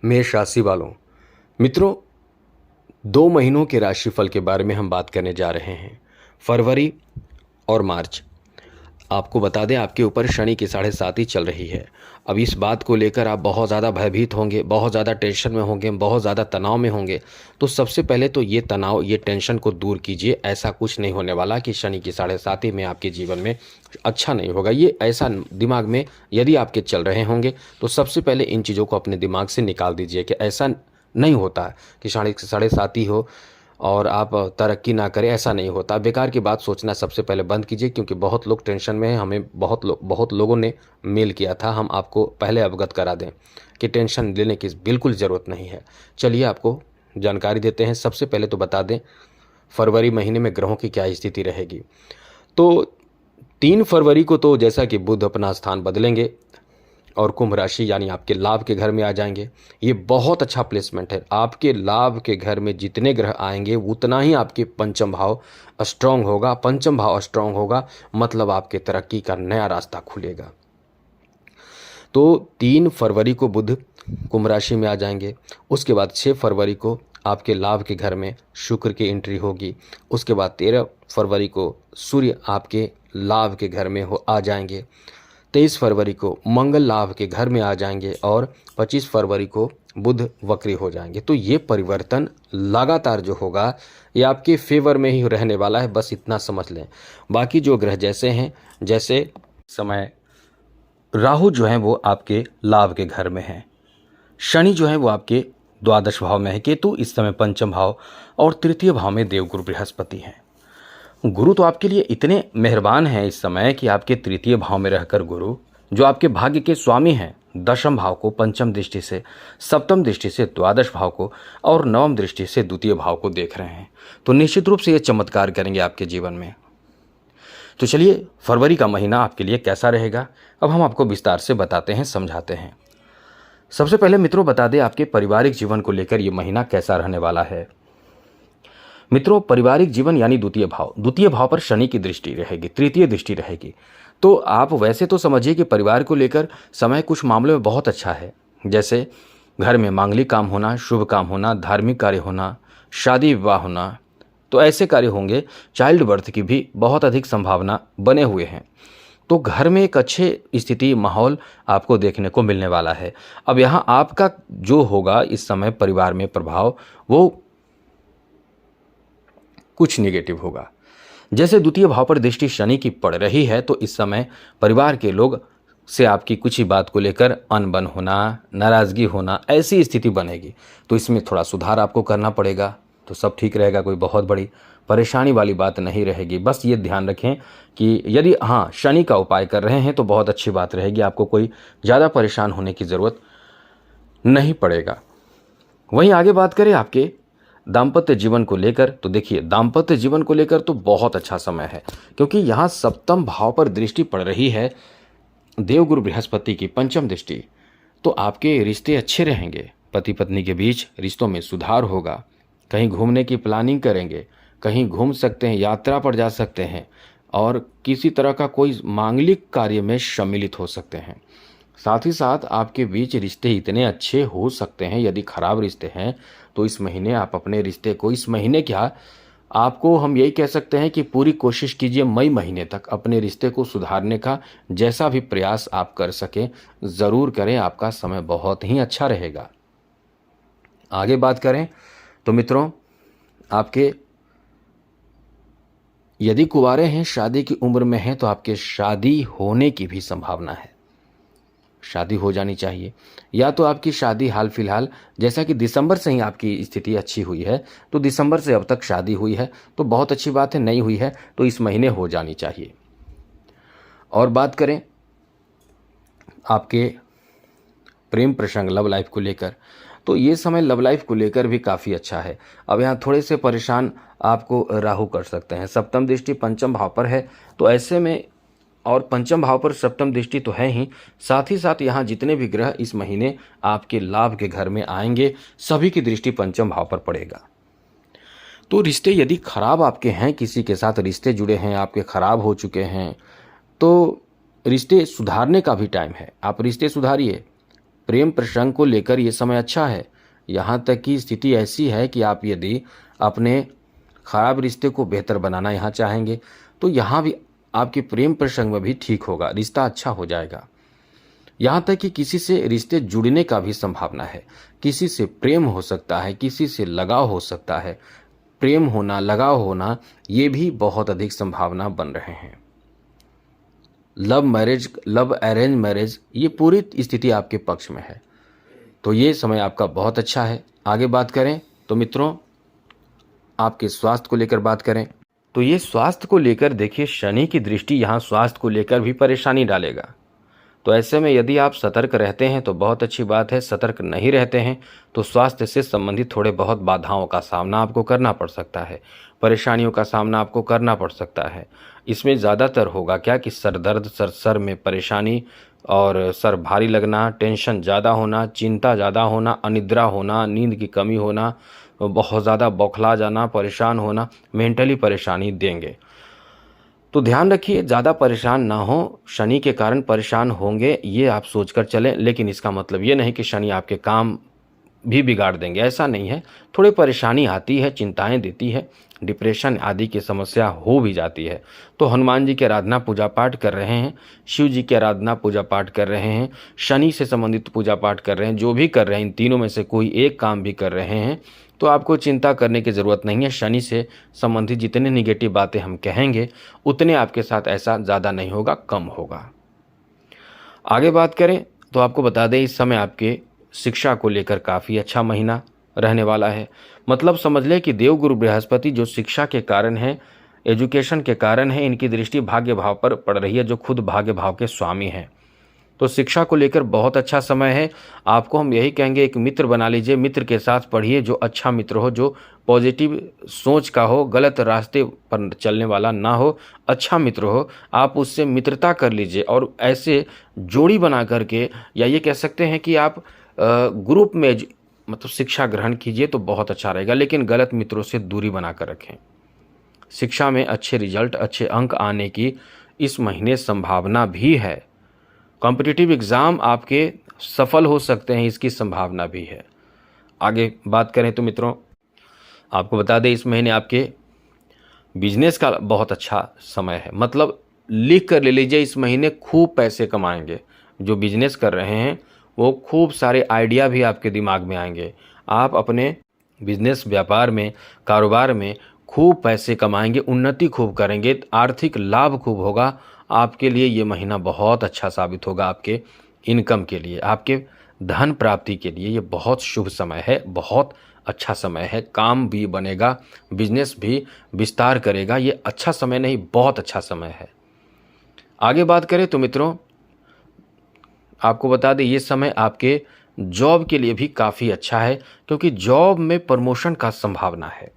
मेष राशि वालों, मित्रों, 2 महीनों के राशिफल के बारे में हम बात करने जा रहे हैं। फरवरी और मार्च। आपको बता दें, आपके ऊपर शनि की 7.5 चल रही है। अब इस बात को लेकर आप बहुत ज़्यादा भयभीत होंगे, बहुत ज़्यादा टेंशन में होंगे, बहुत ज़्यादा तनाव में होंगे। तो सबसे पहले तो ये तनाव, ये टेंशन को दूर कीजिए। ऐसा कुछ नहीं होने वाला कि शनि की 7.5 में आपके जीवन में अच्छा नहीं होगा। ये ऐसा दिमाग में यदि आपके चल रहे होंगे तो सबसे पहले इन चीज़ों को अपने दिमाग से निकाल दीजिए कि ऐसा नहीं होता है कि 7.5 हो और आप तरक्की ना करें। ऐसा नहीं होता। बेकार की बात सोचना सबसे पहले बंद कीजिए, क्योंकि बहुत लोग टेंशन में हैं। हमें बहुत लोगों ने मेल किया था। हम आपको पहले अवगत करा दें कि टेंशन लेने की बिल्कुल ज़रूरत नहीं है। चलिए आपको जानकारी देते हैं। सबसे पहले तो बता दें फरवरी महीने में ग्रहों की क्या स्थिति रहेगी। तो 3 फरवरी को तो जैसा कि बुध अपना स्थान बदलेंगे और कुंभ राशि यानी आपके लाभ के घर में आ जाएंगे। ये बहुत अच्छा प्लेसमेंट है। आपके लाभ के घर में जितने ग्रह आएंगे उतना ही आपके पंचम भाव स्ट्रांग होगा। पंचम भाव स्ट्रांग होगा मतलब आपके तरक्की का नया रास्ता खुलेगा। तो 3 फरवरी को बुध कुंभ राशि में आ जाएंगे। उसके बाद 6 फरवरी को आपके लाभ के घर में शुक्र की एंट्री होगी। उसके बाद 13 फरवरी को सूर्य आपके लाभ के घर में आ जाएंगे। 23 फरवरी को मंगल लाभ के घर में आ जाएंगे और 25 फरवरी को बुध वक्री हो जाएंगे। तो ये परिवर्तन लगातार जो होगा ये आपके फेवर में ही रहने वाला है, बस इतना समझ लें। बाकी जो ग्रह जैसे हैं, जैसे समय राहु जो है वो आपके लाभ के घर में है, शनि जो है वो आपके द्वादश भाव में है, केतु इस समय पंचम भाव और तृतीय भाव में देवगुरु बृहस्पति हैं। गुरु तो आपके लिए इतने मेहरबान हैं इस समय कि आपके तृतीय भाव में रहकर गुरु जो आपके भाग्य के स्वामी हैं, दशम भाव को पंचम दृष्टि से, सप्तम दृष्टि से द्वादश भाव को और नवम दृष्टि से द्वितीय भाव को देख रहे हैं। तो निश्चित रूप से ये चमत्कार करेंगे आपके जीवन में। तो चलिए फरवरी का महीना आपके लिए कैसा रहेगा अब हम आपको विस्तार से बताते हैं, समझाते हैं। सबसे पहले मित्रों बता दें आपके पारिवारिक जीवन को लेकर ये महीना कैसा रहने वाला है। मित्रों, पारिवारिक जीवन यानी द्वितीय भाव पर शनि की दृष्टि रहेगी, तृतीय दृष्टि रहेगी। तो आप वैसे तो समझिए कि परिवार को लेकर समय कुछ मामलों में बहुत अच्छा है, जैसे घर में मांगलिक काम होना, शुभ काम होना, धार्मिक कार्य होना, शादी विवाह होना। तो ऐसे कार्य होंगे। चाइल्ड बर्थ की भी बहुत अधिक संभावना बने हुए हैं। तो घर में एक अच्छे स्थिति, माहौल आपको देखने को मिलने वाला है। अब यहाँ आपका जो होगा इस समय परिवार में प्रभाव, वो कुछ नेगेटिव होगा। जैसे द्वितीय भाव पर दृष्टि शनि की पड़ रही है तो इस समय परिवार के लोग से आपकी कुछ ही बात को लेकर अनबन होना, नाराजगी होना, ऐसी स्थिति बनेगी। तो इसमें थोड़ा सुधार आपको करना पड़ेगा। तो सब ठीक रहेगा, कोई बहुत बड़ी परेशानी वाली बात नहीं रहेगी। बस ये ध्यान रखें कि यदि शनि का उपाय कर रहे हैं तो बहुत अच्छी बात रहेगी, आपको कोई ज़्यादा परेशान होने की ज़रूरत नहीं पड़ेगा। वहीं आगे बात करें आपके दाम्पत्य जीवन को लेकर, तो देखिए दाम्पत्य जीवन को लेकर तो बहुत अच्छा समय है, क्योंकि यहाँ सप्तम भाव पर दृष्टि पड़ रही है देवगुरु बृहस्पति की पंचम दृष्टि। तो आपके रिश्ते अच्छे रहेंगे, पति पत्नी के बीच रिश्तों में सुधार होगा। कहीं घूमने की प्लानिंग करेंगे, कहीं घूम सकते हैं, यात्रा पर जा सकते हैं और किसी तरह का कोई मांगलिक कार्य में सम्मिलित हो सकते हैं। साथ ही साथ आपके बीच रिश्ते इतने अच्छे हो सकते हैं, यदि खराब रिश्ते हैं तो इस महीने आप अपने रिश्ते को, इस महीने क्या आपको हम यही कह सकते हैं कि पूरी कोशिश कीजिए मई महीने तक अपने रिश्ते को सुधारने का। जैसा भी प्रयास आप कर सकें ज़रूर करें, आपका समय बहुत ही अच्छा रहेगा। आगे बात करें तो मित्रों, आपके यदि कुंवारे हैं, शादी की उम्र में हैं, तो आपके शादी होने की भी संभावना है। शादी हो जानी चाहिए, या तो आपकी शादी हाल फिलहाल, जैसा कि दिसंबर से ही आपकी स्थिति अच्छी हुई है, तो दिसंबर से अब तक शादी हुई है तो बहुत अच्छी बात है। नहीं हुई है तो इस महीने हो जानी चाहिए। और बात करें आपके प्रेम प्रसंग, लव लाइफ को लेकर, तो ये समय लव लाइफ को लेकर भी काफ़ी अच्छा है। अब यहाँ थोड़े से परेशान आपको राहु कर सकते हैं। सप्तम दृष्टि पंचम भाव पर है, तो ऐसे में, और पंचम भाव पर सप्तम दृष्टि तो है ही, साथ ही साथ यहाँ जितने भी ग्रह इस महीने आपके लाभ के घर में आएंगे सभी की दृष्टि पंचम भाव पर पड़ेगा। तो रिश्ते यदि खराब आपके हैं, किसी के साथ रिश्ते जुड़े हैं आपके खराब हो चुके हैं, तो रिश्ते सुधारने का भी टाइम है। आप रिश्ते सुधारिए, प्रेम प्रसंग को लेकर ये समय अच्छा है। यहाँ तक कि स्थिति ऐसी है कि आप यदि अपने खराब रिश्ते को बेहतर बनाना यहाँ चाहेंगे तो यहाँ भी आपके प्रेम प्रसंग में भी ठीक होगा, रिश्ता अच्छा हो जाएगा। यहाँ तक कि किसी से रिश्ते जुड़ने का भी संभावना है। किसी से प्रेम हो सकता है, किसी से लगाव हो सकता है। प्रेम होना, लगाव होना, ये भी बहुत अधिक संभावना बन रहे हैं। Love marriage, love arrange marriage, ये पूरी स्थिति आपके पक्ष में है। तो ये समय आपका बहुत अच्छा है। आगे बात करें तो मित्रों, आपके स्वास्थ्य को लेकर बात करें तो ये स्वास्थ्य को लेकर देखिए, शनि की दृष्टि यहाँ स्वास्थ्य को लेकर भी परेशानी डालेगा। तो ऐसे में यदि आप सतर्क रहते हैं तो बहुत अच्छी बात है। सतर्क नहीं रहते हैं तो स्वास्थ्य से संबंधित थोड़े बहुत बाधाओं का सामना आपको करना पड़ सकता है, परेशानियों का सामना आपको करना पड़ सकता है। इसमें ज़्यादातर होगा क्या कि सर दर्द, सर में परेशानी और सर भारी लगना, टेंशन ज़्यादा होना, चिंता ज़्यादा होना, अनिद्रा होना, नींद की कमी होना, बहुत ज़्यादा बौखला जाना, परेशान होना, मेंटली परेशानी देंगे। तो ध्यान रखिए, ज़्यादा परेशान ना हो। शनि के कारण परेशान होंगे ये आप सोचकर चलें, लेकिन इसका मतलब ये नहीं कि शनि आपके काम भी बिगाड़ देंगे, ऐसा नहीं है। थोड़ी परेशानी आती है, चिंताएं देती है, डिप्रेशन आदि की समस्या हो भी जाती है। तो हनुमान जी की आराधना पूजा पाठ कर रहे हैं, शिव जी की आराधना पूजा पाठ कर रहे हैं, शनि से संबंधित पूजा पाठ कर रहे हैं, जो भी कर रहे हैं, इन तीनों में से कोई एक काम भी कर रहे हैं तो आपको चिंता करने की ज़रूरत नहीं है। शनि से संबंधित जितने निगेटिव बातें हम कहेंगे उतने आपके साथ ऐसा ज़्यादा नहीं होगा, कम होगा। आगे बात करें तो आपको बता दें, इस समय आपके शिक्षा को लेकर काफ़ी अच्छा महीना रहने वाला है। मतलब समझ लें कि देवगुरु बृहस्पति जो शिक्षा के कारण है, एजुकेशन के कारण है, इनकी दृष्टि भाग्य भाव पर पड़ रही है, जो खुद भाग्य भाव के स्वामी हैं। तो शिक्षा को लेकर बहुत अच्छा समय है। आपको हम यही कहेंगे, एक मित्र बना लीजिए, मित्र के साथ पढ़िए जो अच्छा मित्र हो, जो पॉजिटिव सोच का हो, गलत रास्ते पर चलने वाला ना हो, अच्छा मित्र हो। आप उससे मित्रता कर लीजिए और ऐसे जोड़ी बना करके, या ये कह सकते हैं कि आप ग्रुप में मतलब शिक्षा ग्रहण कीजिए तो बहुत अच्छा रहेगा। लेकिन गलत मित्रों से दूरी बना कर रखें। शिक्षा में अच्छे रिजल्ट, अच्छे अंक आने की इस महीने संभावना भी है। कॉम्पिटिटिव एग्ज़ाम आपके सफल हो सकते हैं, इसकी संभावना भी है। आगे बात करें तो मित्रों, आपको बता दें इस महीने आपके बिजनेस का बहुत अच्छा समय है। मतलब लिख कर ले लीजिए, इस महीने खूब पैसे कमाएंगे। जो बिजनेस कर रहे हैं वो खूब सारे आइडिया भी आपके दिमाग में आएंगे। आप अपने बिजनेस, व्यापार में, कारोबार में खूब पैसे कमाएंगे, उन्नति खूब करेंगे, आर्थिक लाभ खूब होगा। आपके लिए ये महीना बहुत अच्छा साबित होगा। आपके इनकम के लिए, आपके धन प्राप्ति के लिए ये बहुत शुभ समय है, बहुत अच्छा समय है। काम भी बनेगा, बिजनेस भी विस्तार करेगा। ये अच्छा समय नहीं, बहुत अच्छा समय है। आगे बात करें तो मित्रों, आपको बता दें ये समय आपके जॉब के लिए भी काफ़ी अच्छा है, क्योंकि जॉब में प्रमोशन का संभावना है।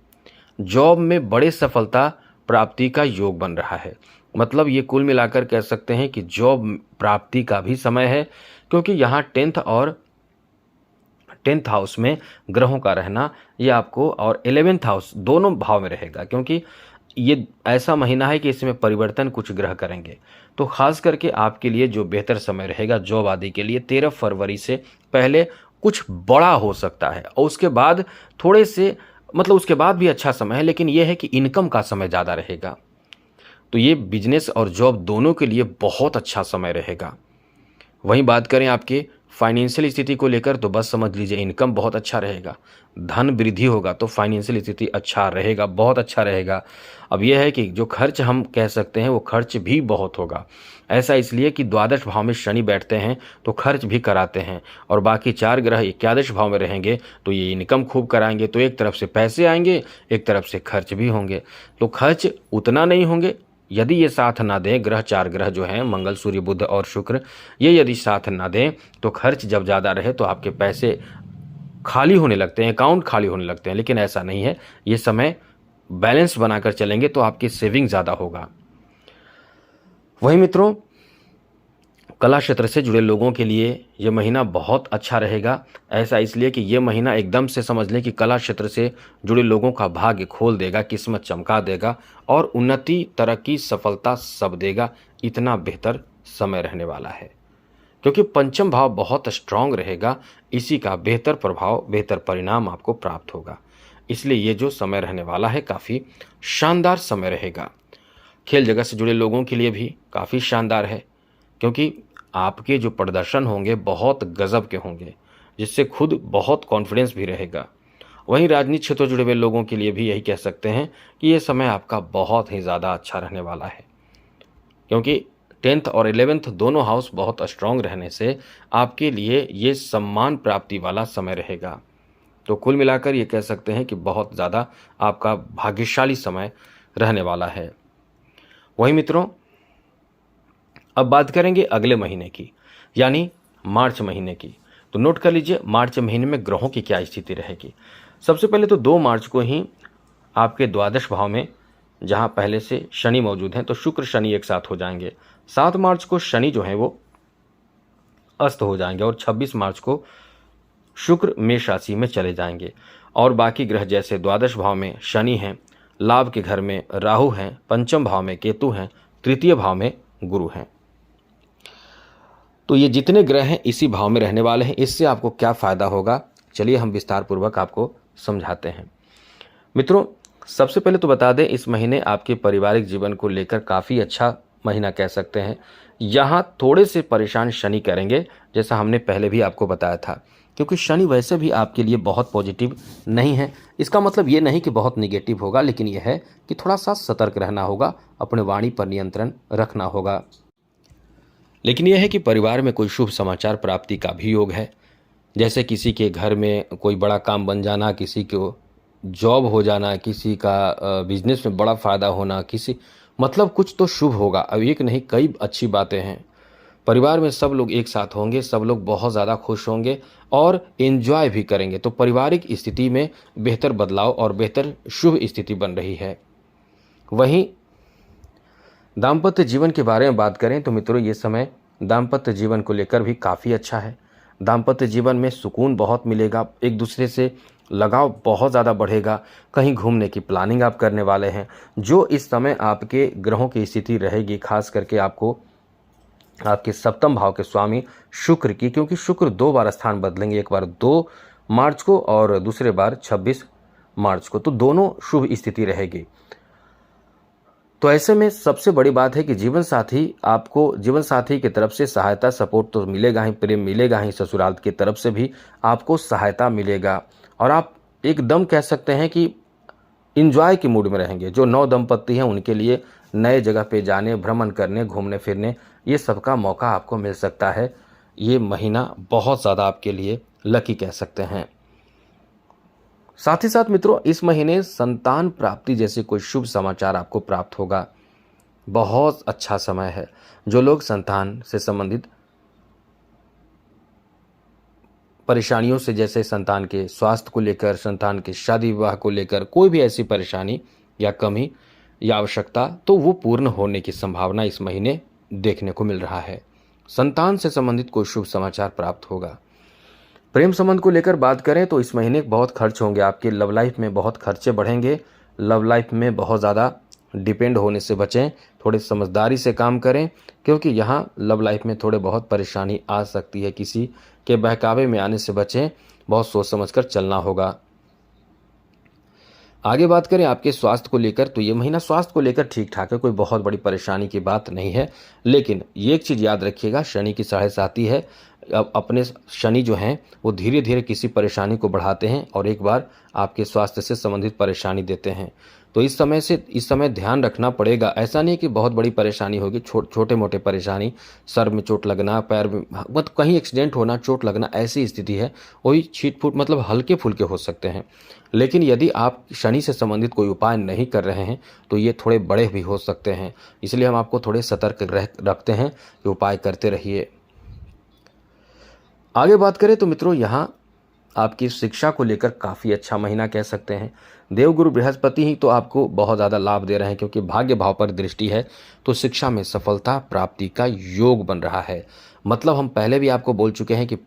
जॉब में बड़े सफलता प्राप्ति का योग बन रहा है। मतलब ये कुल मिलाकर कह सकते हैं कि जॉब प्राप्ति का भी समय है, क्योंकि यहाँ 10th हाउस में ग्रहों का रहना ये आपको, और 11th हाउस दोनों भाव में रहेगा, क्योंकि ये ऐसा महीना है कि इसमें परिवर्तन कुछ ग्रह करेंगे। तो खास करके आपके लिए जो बेहतर समय रहेगा जॉब आदि के लिए, 13 फरवरी से पहले कुछ बड़ा हो सकता है, और उसके बाद थोड़े से, मतलब उसके बाद भी अच्छा समय है, लेकिन यह है कि इनकम का समय ज़्यादा रहेगा। तो ये बिजनेस और जॉब दोनों के लिए बहुत अच्छा समय रहेगा। वहीं बात करें आपके फाइनेंशियल स्थिति को लेकर तो बस समझ लीजिए इनकम बहुत अच्छा रहेगा, धन वृद्धि होगा, तो फाइनेंशियल स्थिति अच्छा रहेगा, बहुत अच्छा रहेगा। अब यह है कि जो खर्च हम कह सकते हैं वो खर्च भी बहुत होगा। ऐसा इसलिए कि द्वादश भाव में शनि बैठते हैं तो खर्च भी कराते हैं, और बाकी 4 ग्रह एकादश भाव में रहेंगे तो ये इनकम खूब कराएंगे। तो एक तरफ से पैसे आएंगे, एक तरफ से खर्च भी होंगे। तो खर्च उतना नहीं होंगे यदि ये साथ ना दें। ग्रह 4 ग्रह जो हैं, मंगल, सूर्य, बुध और शुक्र, ये यदि साथ ना दें तो खर्च जब ज़्यादा रहे तो आपके पैसे खाली होने लगते हैं, अकाउंट खाली होने लगते हैं। लेकिन ऐसा नहीं है, ये समय बैलेंस बनाकर चलेंगे तो आपकी सेविंग ज़्यादा होगा। वहीं मित्रों, कला क्षेत्र से जुड़े लोगों के लिए ये महीना बहुत अच्छा रहेगा। ऐसा इसलिए कि ये महीना एकदम से समझ लें कि कला क्षेत्र से जुड़े लोगों का भाग्य खोल देगा, किस्मत चमका देगा, और उन्नति, तरक्की, सफलता सब देगा। इतना बेहतर समय रहने वाला है। क्योंकि पंचम भाव बहुत स्ट्रांग रहेगा, इसी का बेहतर प्रभाव, बेहतर परिणाम आपको प्राप्त होगा। इसलिए ये जो समय रहने वाला है काफ़ी शानदार समय रहेगा। खेल जगत से जुड़े लोगों के लिए भी काफ़ी शानदार है, क्योंकि आपके जो प्रदर्शन होंगे बहुत गजब के होंगे, जिससे खुद बहुत कॉन्फिडेंस भी रहेगा। वहीं राजनीतिक क्षेत्र से जुड़े हुए लोगों के लिए भी यही कह सकते हैं कि ये समय आपका बहुत ही ज़्यादा अच्छा रहने वाला है, क्योंकि 10th और 11th दोनों हाउस बहुत स्ट्रांग रहने से आपके लिए ये सम्मान प्राप्ति वाला समय रहेगा। तो कुल मिलाकर ये कह सकते हैं कि बहुत ज़्यादा आपका भाग्यशाली समय रहने वाला है। वहीं मित्रों, अब बात करेंगे अगले महीने की, यानी मार्च महीने की। तो नोट कर लीजिए मार्च महीने में ग्रहों की क्या स्थिति रहेगी। सबसे पहले तो 2 मार्च को ही आपके द्वादश भाव में, जहां पहले से शनि मौजूद हैं, तो शुक्र शनि एक साथ हो जाएंगे। 7 मार्च को शनि जो है वो अस्त हो जाएंगे और 26 मार्च को शुक्र मेष राशि में चले जाएंगे। और बाकी ग्रह जैसे द्वादश भाव में शनि हैं, लाभ के घर में राहु हैं, पंचम भाव में केतु हैं, तृतीय भाव में गुरु हैं। तो ये जितने ग्रह हैं इसी भाव में रहने वाले हैं। इससे आपको क्या फायदा होगा, चलिए हम विस्तार पूर्वक आपको समझाते हैं। मित्रों, सबसे पहले तो बता दें, इस महीने आपके पारिवारिक जीवन को लेकर काफ़ी अच्छा महीना कह सकते हैं। यहाँ थोड़े से परेशान शनि करेंगे, जैसा हमने पहले भी आपको बताया था, क्योंकि शनि वैसे भी आपके लिए बहुत पॉजिटिव नहीं है। इसका मतलब ये नहीं कि बहुत निगेटिव होगा, लेकिन यह है कि थोड़ा सा सतर्क रहना होगा, अपने वाणी पर नियंत्रण रखना होगा। लेकिन यह है कि परिवार में कोई शुभ समाचार प्राप्ति का भी योग है, जैसे किसी के घर में कोई बड़ा काम बन जाना, किसी को जॉब हो जाना, किसी का बिजनेस में बड़ा फायदा होना, किसी मतलब कुछ तो शुभ होगा। अब एक नहीं कई अच्छी बातें हैं। परिवार में सब लोग एक साथ होंगे, सब लोग बहुत ज़्यादा खुश होंगे और एंजॉय भी करेंगे। तो पारिवारिक स्थिति में बेहतर बदलाव और बेहतर शुभ स्थिति बन रही है। वहीं दाम्पत्य जीवन के बारे में बात करें तो मित्रों, ये समय दाम्पत्य जीवन को लेकर भी काफ़ी अच्छा है। दाम्पत्य जीवन में सुकून बहुत मिलेगा, एक दूसरे से लगाव बहुत ज़्यादा बढ़ेगा। कहीं घूमने की प्लानिंग आप करने वाले हैं, जो इस समय आपके ग्रहों की स्थिति रहेगी, खास करके आपको आपके सप्तम भाव के स्वामी शुक्र की, क्योंकि शुक्र 2 बार स्थान बदलेंगे, एक बार 2 मार्च को और दूसरे बार 26 मार्च को, तो दोनों शुभ स्थिति रहेगी। तो ऐसे में सबसे बड़ी बात है कि जीवन साथी की तरफ से सहायता, सपोर्ट तो मिलेगा ही, प्रेम मिलेगा ही, ससुराल की तरफ से भी आपको सहायता मिलेगा और आप एकदम कह सकते हैं कि इंजॉय के मूड में रहेंगे। जो नव दंपत्ति हैं उनके लिए नए जगह पे जाने, भ्रमण करने, घूमने फिरने, ये सबका मौका आपको मिल सकता है। ये महीना बहुत ज़्यादा आपके लिए लकी कह सकते हैं। साथ ही साथ मित्रों, इस महीने संतान प्राप्ति जैसे कोई शुभ समाचार आपको प्राप्त होगा। बहुत अच्छा समय है। जो लोग संतान से संबंधित परेशानियों से, जैसे संतान के स्वास्थ्य को लेकर, संतान के शादी विवाह को लेकर कोई भी ऐसी परेशानी या कमी या आवश्यकता, तो वो पूर्ण होने की संभावना इस महीने देखने को मिल रहा है। संतान से संबंधित कोई शुभ समाचार प्राप्त होगा। प्रेम संबंध को लेकर बात करें तो इस महीने बहुत खर्च होंगे, आपके लव लाइफ में बहुत खर्चे बढ़ेंगे। लव लाइफ में बहुत ज़्यादा डिपेंड होने से बचें, थोड़े समझदारी से काम करें, क्योंकि यहाँ लव लाइफ में थोड़े बहुत परेशानी आ सकती है। किसी के बहकावे में आने से बचें, बहुत सोच समझकर चलना होगा। आगे बात करें आपके स्वास्थ्य को लेकर, तो ये महीना स्वास्थ्य को लेकर ठीक ठाक है, कोई बहुत बड़ी परेशानी की बात नहीं है। लेकिन ये एक चीज़ याद रखिएगा, शनि की 7.5 है। अब अपने शनि जो हैं वो धीरे धीरे किसी परेशानी को बढ़ाते हैं और एक बार आपके स्वास्थ्य से संबंधित परेशानी देते हैं। तो इस समय ध्यान रखना पड़ेगा। ऐसा नहीं कि बहुत बड़ी परेशानी होगी, छोटे मोटे परेशानी, सर में चोट लगना, पैर में मतलब कहीं एक्सीडेंट होना, चोट लगना, ऐसी स्थिति है। वही छीट फूट मतलब हल्के फुल्के हो सकते हैं। लेकिन यदि आप शनि से संबंधित कोई उपाय नहीं कर रहे हैं तो ये थोड़े बड़े भी हो सकते हैं। इसलिए हम आपको थोड़े सतर्क रखते हैं कि उपाय करते रहिए। आगे बात करें तो मित्रों, यहाँ आपकी शिक्षा को लेकर काफ़ी अच्छा महीना कह सकते हैं। देवगुरु बृहस्पति ही तो आपको बहुत ज़्यादा लाभ दे रहे हैं, क्योंकि भाग्य भाव पर दृष्टि है, तो शिक्षा में सफलता प्राप्ति का योग बन रहा है। मतलब हम पहले भी आपको बोल चुके हैं कि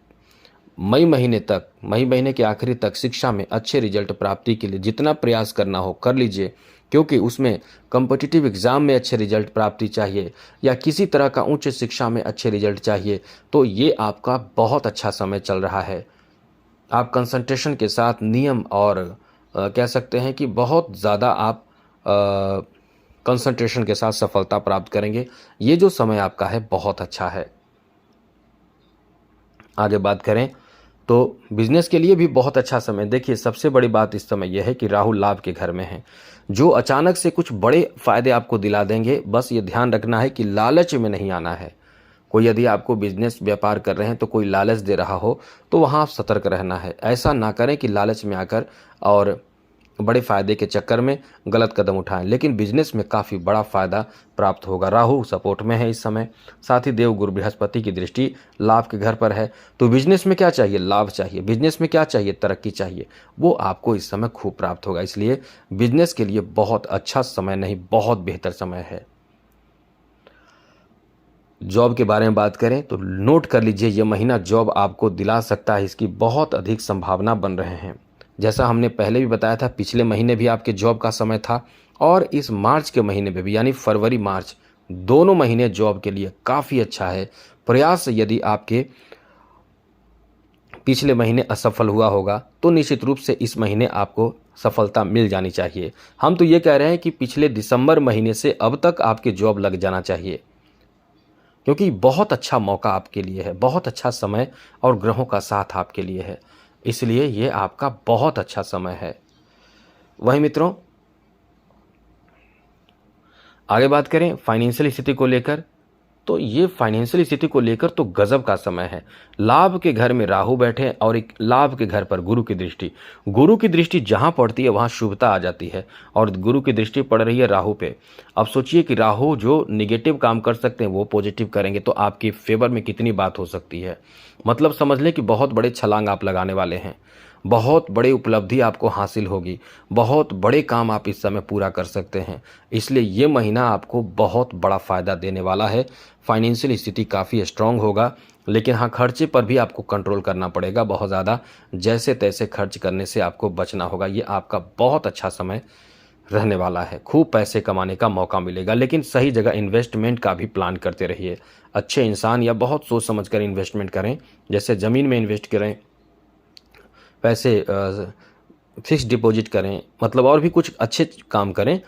मई महीने के आखिरी तक शिक्षा में अच्छे रिजल्ट प्राप्ति के लिए जितना प्रयास करना हो कर लीजिए, क्योंकि उसमें कॉम्पिटिटिव एग्ज़ाम में अच्छे रिजल्ट प्राप्ति चाहिए या किसी तरह का उच्च शिक्षा में अच्छे रिजल्ट चाहिए, तो ये आपका बहुत अच्छा समय चल रहा है। आप कंसंट्रेशन के साथ नियम और कह सकते हैं कि बहुत ज़्यादा आप कंसंट्रेशन के साथ सफलता प्राप्त करेंगे। ये जो समय आपका है बहुत अच्छा है। आगे बात करें तो बिजनेस के लिए भी बहुत अच्छा समय। देखिए, सबसे बड़ी बात इस समय यह है कि राहु लाभ के घर में है, जो अचानक से कुछ बड़े फायदे आपको दिला देंगे। बस ये ध्यान रखना है कि लालच में नहीं आना है। कोई यदि आपको बिजनेस व्यापार कर रहे हैं तो कोई लालच दे रहा हो तो वहाँ आप सतर्क रहना है। ऐसा ना करें कि लालच में आकर और बड़े फायदे के चक्कर में गलत कदम उठाएं। लेकिन बिजनेस में काफ़ी बड़ा फायदा प्राप्त होगा। राहु सपोर्ट में है इस समय, साथ ही देव गुरु बृहस्पति की दृष्टि लाभ के घर पर है। तो बिजनेस में क्या चाहिए? लाभ चाहिए। बिजनेस में क्या चाहिए? तरक्की चाहिए। वो आपको इस समय खूब प्राप्त होगा। इसलिए बिजनेस के लिए बहुत अच्छा समय नहीं, बहुत बेहतर समय है। जॉब के बारे में बात करें तो नोट कर लीजिए, यह महीना जॉब आपको दिला सकता है, इसकी बहुत अधिक संभावना बन रहे हैं। जैसा हमने पहले भी बताया था, पिछले महीने भी आपके जॉब का समय था और इस मार्च के महीने में भी, यानी फरवरी मार्च दोनों महीने जॉब के लिए काफ़ी अच्छा है। प्रयास यदि आपके पिछले महीने असफल हुआ होगा तो निश्चित रूप से इस महीने आपको सफलता मिल जानी चाहिए। हम तो ये कह रहे हैं कि पिछले दिसंबर महीने से अब तक आपके जॉब लग जाना चाहिए, क्योंकि बहुत अच्छा मौका आपके लिए है, बहुत अच्छा समय और ग्रहों का साथ आपके लिए है। इसलिए ये आपका बहुत अच्छा समय है। वहीं मित्रों, आगे बात करें फाइनेंशियल स्थिति को लेकर, तो ये फाइनेंशियल स्थिति को लेकर तो गजब का समय है। लाभ के घर में राहु बैठे और एक लाभ के घर पर गुरु की दृष्टि जहां पड़ती है वहां शुभता आ जाती है और गुरु की दृष्टि पड़ रही है राहु पे। अब सोचिए कि राहु जो निगेटिव काम कर सकते हैं वो पॉजिटिव करेंगे तो आपकी फेवर में कितनी बात हो सकती है। मतलब समझ लें कि बहुत बड़े छलांग आप लगाने वाले हैं, बहुत बड़ी उपलब्धि आपको हासिल होगी, बहुत बड़े काम आप इस समय पूरा कर सकते हैं। इसलिए ये महीना आपको बहुत बड़ा फ़ायदा देने वाला है। फाइनेंशियल स्थिति काफ़ी स्ट्रांग होगा, लेकिन हाँ, खर्चे पर भी आपको कंट्रोल करना पड़ेगा। बहुत ज़्यादा जैसे तैसे खर्च करने से आपको बचना होगा। ये आपका बहुत अच्छा समय रहने वाला है। खूब पैसे कमाने का मौका मिलेगा, लेकिन सही जगह इन्वेस्टमेंट का भी प्लान करते रहिए। अच्छे इंसान या बहुत सोच समझ कर इन्वेस्टमेंट करें, जैसे ज़मीन में इन्वेस्ट करें, पैसे फिक्स डिपॉजिट करें, मतलब और भी कुछ अच्छे काम करें।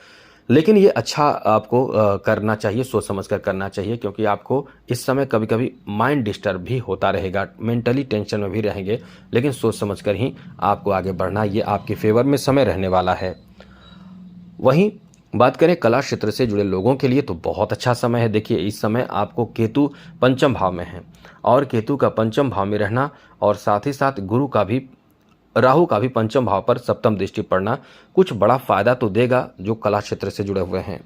लेकिन ये अच्छा आपको करना चाहिए, सोच समझ कर करना चाहिए, क्योंकि आपको इस समय कभी कभी माइंड डिस्टर्ब भी होता रहेगा, मेंटली टेंशन में भी रहेंगे, लेकिन सोच समझ कर ही आपको आगे बढ़ना, ये आपके फेवर में समय रहने वाला है। वहीं बात करें कला क्षेत्र से जुड़े लोगों के लिए तो बहुत अच्छा समय है। देखिए, इस समय आपको केतु पंचम भाव में है और केतु का पंचम भाव में रहना और साथ ही साथ राहु का भी पंचम भाव पर सप्तम दृष्टि पड़ना कुछ बड़ा फायदा तो देगा जो कला क्षेत्र से जुड़े हुए हैं।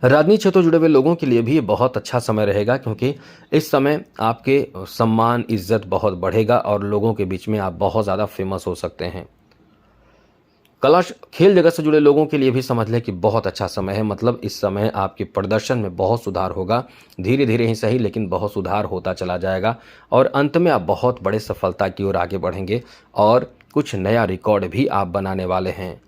राजनीति क्षेत्र जुड़े हुए लोगों के लिए भी ये बहुत अच्छा समय रहेगा, क्योंकि इस समय आपके सम्मान इज्जत बहुत बढ़ेगा और लोगों के बीच में आप बहुत ज़्यादा फेमस हो सकते हैं। खेल जगत से जुड़े लोगों के लिए भी समझ लें कि बहुत अच्छा समय है। मतलब इस समय आपके प्रदर्शन में बहुत सुधार होगा, धीरे धीरे ही सही, लेकिन बहुत सुधार होता चला जाएगा और अंत में आप बहुत बड़े सफलता की ओर आगे बढ़ेंगे और कुछ नया रिकॉर्ड भी आप बनाने वाले हैं।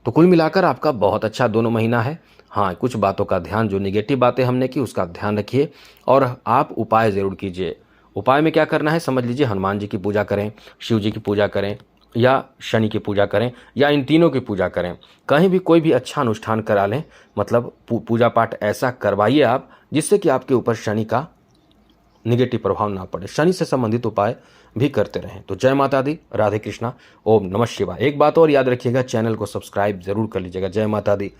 तो कुल मिलाकर आपका बहुत अच्छा दोनों महीना है। हाँ, कुछ बातों का ध्यान, जो निगेटिव बातें हमने की उसका ध्यान रखिए और आप उपाय ज़रूर कीजिए। उपाय में क्या करना है समझ लीजिए, हनुमान जी की पूजा करें, शिव जी की पूजा करें या शनि की पूजा करें या इन तीनों की पूजा करें। कहीं भी कोई भी अच्छा अनुष्ठान करा लें, मतलब पूजा पाठ ऐसा करवाइए आप जिससे कि आपके ऊपर शनि का निगेटिव प्रभाव ना पड़े। शनि से संबंधित उपाय भी करते रहें। तो जय माता दी, राधे कृष्णा, ओम नमः शिवाय। एक बात और याद रखिएगा, चैनल को सब्सक्राइब जरूर कर लीजिएगा। जय माता दी।